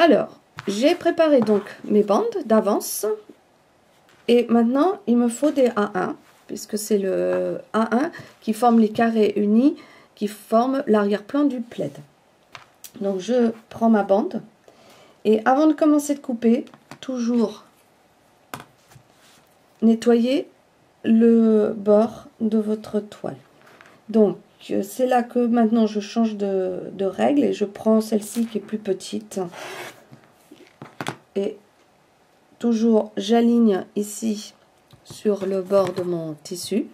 Alors, j'ai préparé donc mes bandes d'avance. Et maintenant, il me faut des A1, puisque c'est le A1 qui forme les carrés unis, qui forment l'arrière-plan du plaid. Donc, je prends ma bande. Et avant de commencer de couper, toujours nettoyer le bord de votre toile. Donc, c'est là que maintenant je change de règle et je prends celle-ci qui est plus petite. Et toujours, j'aligne ici sur le bord de mon tissu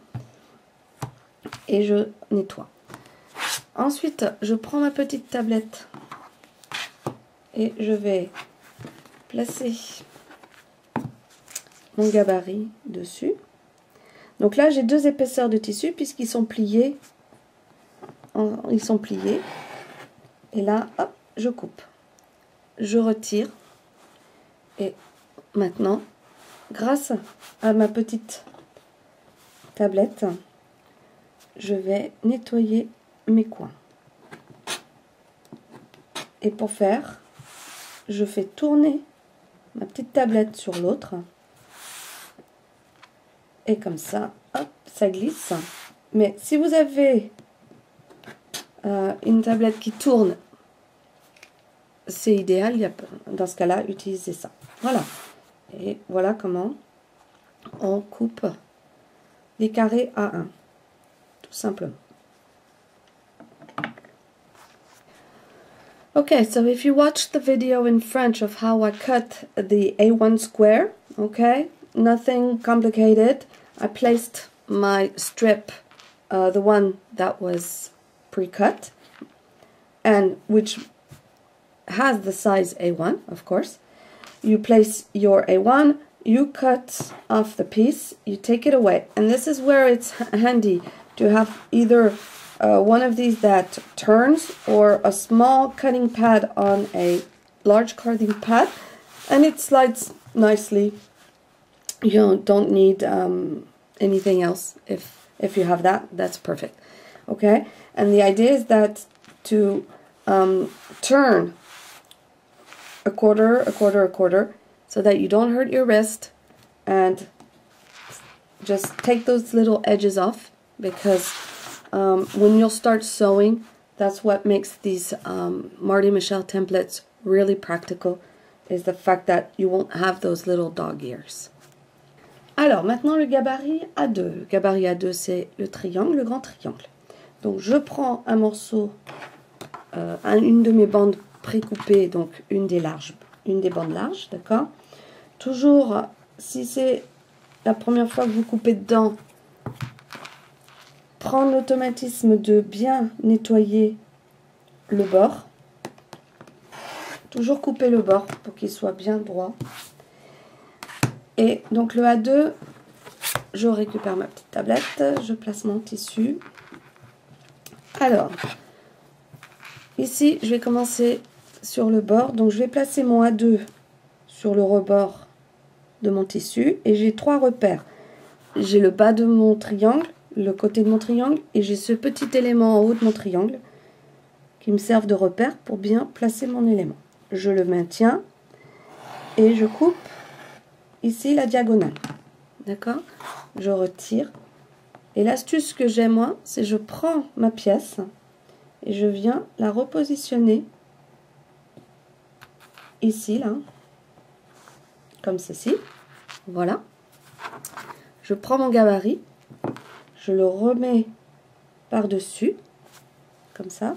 et je nettoie. Ensuite, je prends ma petite tablette et je vais placer mon gabarit dessus. Donc là, j'ai deux épaisseurs de tissu puisqu'ils sont pliés. Ils sont pliés. Et là, hop, je coupe. Je retire. Et maintenant, grâce à ma petite tablette, je vais nettoyer mes coins. Et pour faire, je fais tourner ma petite tablette sur l'autre. Et comme ça, hop, ça glisse. Mais si vous avez une tablette qui tourne, c'est idéal. Dans ce cas-là, utilisez ça. Voilà. Et voilà comment on coupe les carrés A1. Tout simplement. Okay, so if you watched the video in French of how I cut the A1 square, okay, nothing complicated. I placed my strip, the one that was pre-cut, and which has the size A1, of course. You place your A1, you cut off the piece, you take it away. And this is where it's handy to have either one of these that turns or a small cutting pad on a large cutting pad, and it slides nicely. You don't need anything else. If you have that, that's perfect. Okay, and the idea is that to turn a quarter, so that you don't hurt your wrist, and just take those little edges off, because when you'll start sewing, that's what makes these Marty Michelle templates really practical, is the fact that you won't have those little dog ears. Alors, maintenant le gabarit A2. Le gabarit A2, c'est le triangle, le grand triangle. Donc, je prends un morceau, une de mes bandes précoupées, donc une des bandes larges, d'accord? Toujours, si c'est la première fois que vous coupez dedans, prendre l'automatisme de bien nettoyer le bord. Toujours couper le bord pour qu'il soit bien droit. Et donc le A2, je récupère ma petite tablette, je place mon tissu. Alors, ici, je vais commencer sur le bord. Donc je vais placer mon A2 sur le rebord de mon tissu. Et j'ai trois repères. J'ai le bas de mon triangle, le côté de mon triangle, et j'ai ce petit élément en haut de mon triangle qui me servent de repère pour bien placer mon élément. Je le maintiens et je coupe ici la diagonale. D'accord? Je retire. Et l'astuce que j'ai moi, c'est je prends ma pièce et je viens la repositionner ici, là, comme ceci. Voilà. Je prends mon gabarit, je le remets par-dessus, comme ça.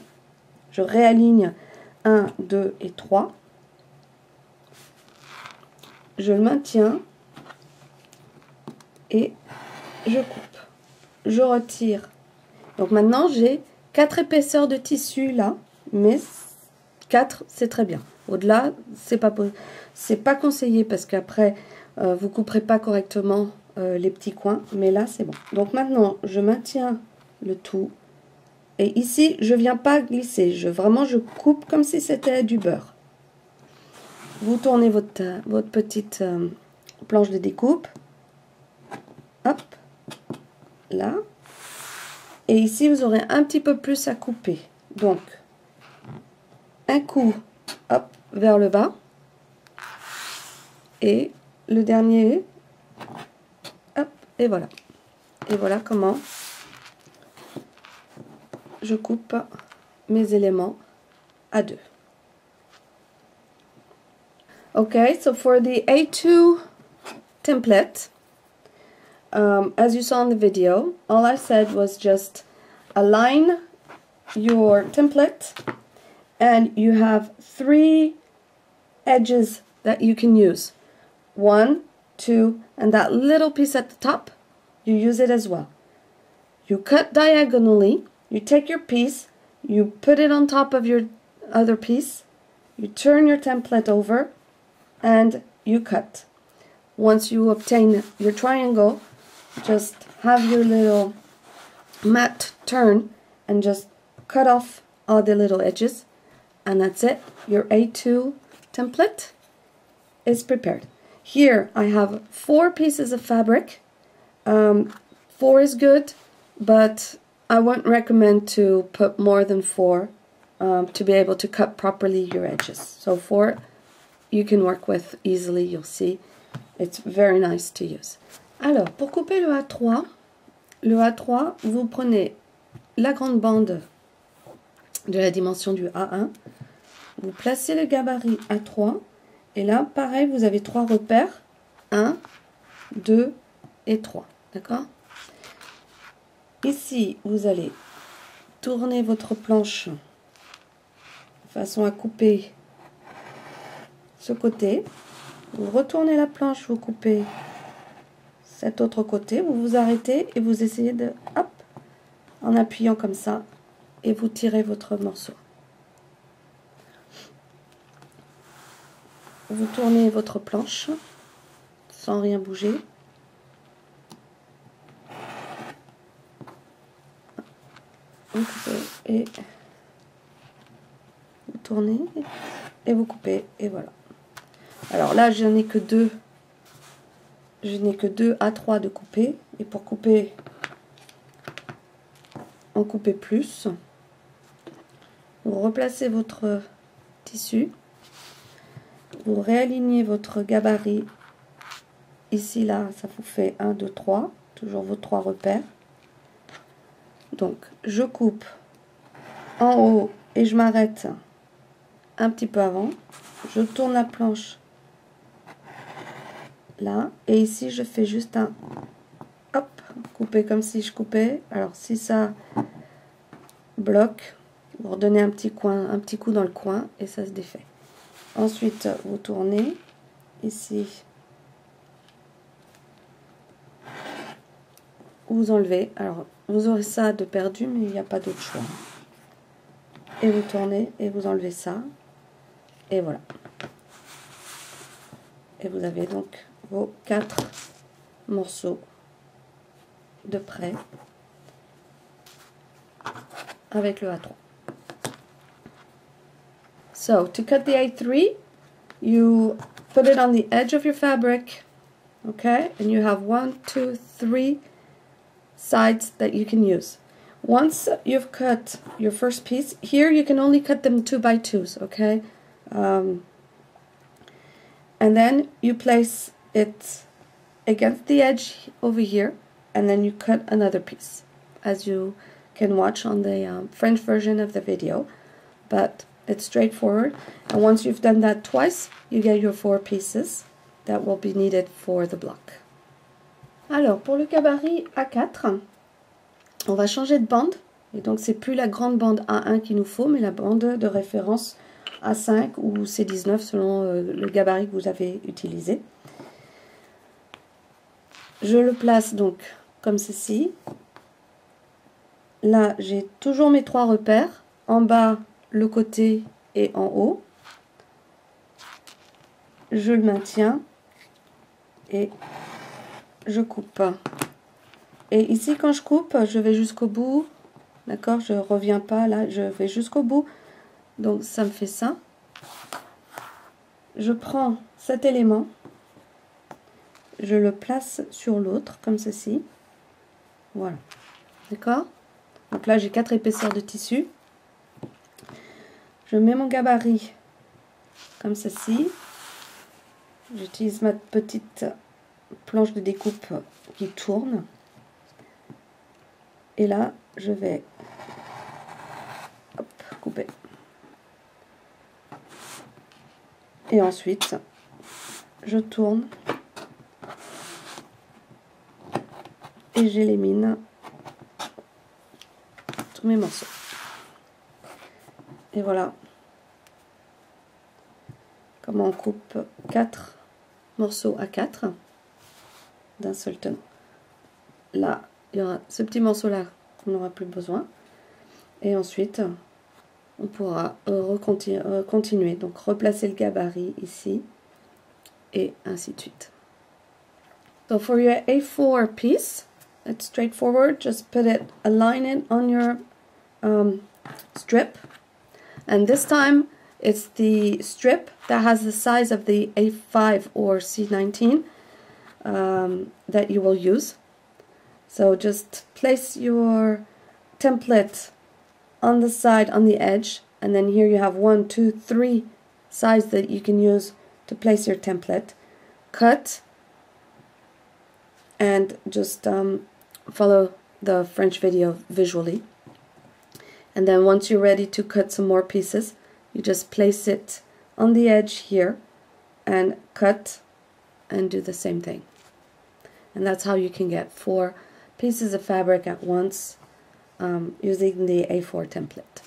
Je réaligne 1, 2 et 3. Je le maintiens et je coupe. Je retire. Donc maintenant, j'ai 4 épaisseurs de tissu là, mais 4, c'est très bien. Au-delà, c'est pas conseillé parce qu'après, vous couperez pas correctement les petits coins, mais là, c'est bon. Donc maintenant, je maintiens le tout. Et ici, je viens pas glisser. Vraiment, je coupe comme si c'était du beurre. Vous tournez votre petite planche de découpe. Hop. Là. Et ici, vous aurez un petit peu plus à couper. Donc, un coup, hop, vers le bas. Et le dernier, hop, et voilà. Et voilà comment je coupe mes éléments à deux. Okay, so for the A2 template, as you saw in the video, all I said was just align your template and you have 3 edges that you can use. 1, 2, and that little piece at the top, you use it as well. You cut diagonally, you take your piece, you put it on top of your other piece, you turn your template over, and you cut. Once you obtain your triangle, just have your little mat turn and just cut off all the little edges, and that's it. Your A2 template is prepared. Here I have 4 pieces of fabric. 4 is good, but I wouldn't recommend to put more than 4 to be able to cut properly your edges. So 4 you can work with easily, you'll see. It's very nice to use. Alors, pour couper le A3, vous prenez la grande bande de la dimension du A1, vous placez le gabarit A3, et là, pareil, vous avez 3 repères, 1, 2 et 3, d'accord? Ici, vous allez tourner votre planche de façon à couper ce côté, vous retournez la planche, vous coupez cet autre côté, vous vous arrêtez et vous essayez de, hop, en appuyant comme ça, et vous tirez votre morceau. Vous tournez votre planche sans rien bouger. Vous coupez et vous tournez et vous coupez et voilà. Alors là, je n'ai que 2 A3 de couper, et pour couper, en couper plus, vous replacez votre tissu, vous réalignez votre gabarit, ici là, ça vous fait 1, 2, 3, toujours vos 3 repères. Donc, je coupe en haut et je m'arrête un petit peu avant, je tourne la planche là, et ici je fais juste un hop, couper comme si je coupais. Alors si ça bloque, vous redonnez un petit coup dans le coin et ça se défait. Ensuite vous tournez ici, vous enlevez. Alors vous aurez ça de perdu, mais il n'y a pas d'autre choix. Et vous tournez et vous enlevez ça, et voilà. Et vous avez donc vos 4 morceaux de près avec le A3. So, to cut the A3, you put it on the edge of your fabric, okay? And you have 1, 2, 3 sides that you can use. Once you've cut your first piece, here you can only cut them 2 by 2s, okay? And then you place it against the edge over here, and then you cut another piece, as you can watch on the French version of the video. But it's straightforward, and once you've done that twice, you get your 4 pieces that will be needed for the block. Alors, pour le gabarit A4, on va changer de bande, et donc c'est plus la grande bande A1 qu'il nous faut, mais la bande de référence A5 ou C19 selon le gabarit que vous avez utilisé. Je le place donc comme ceci. Là, j'ai toujours mes 3 repères, en bas, le côté et en haut. Je le maintiens et je coupe. Et ici, quand je coupe, je vais jusqu'au bout. D'accord, je reviens pas là, je vais jusqu'au bout. Donc ça me fait ça. Je prends cet élément, je le place sur l'autre comme ceci. Voilà. D'accord? Donc là j'ai 4 épaisseurs de tissu. Je mets mon gabarit comme ceci. J'utilise ma petite planche de découpe qui tourne. Et là, je vais couper. Et ensuite, je tourne et j'élimine tous mes morceaux. Et voilà comment on coupe 4 morceaux à 4 d'un seul tenant. Là, il y aura ce petit morceau là qu'on n'aura plus besoin. Et ensuite, on pourra continuer. Donc, replacer le gabarit ici et ainsi de suite. So for your A4 piece, it's straightforward. Just align it on your strip. And this time, it's the strip that has the size of the A5 or C19 that you will use. So just place your template on the side, on the edge, and then here you have 1, 2, 3 sides that you can use to place your template. Cut and just follow the French video visually. And then once you're ready to cut some more pieces, you just place it on the edge here and cut and do the same thing. And that's how you can get 4 pieces of fabric at once using the A4 template.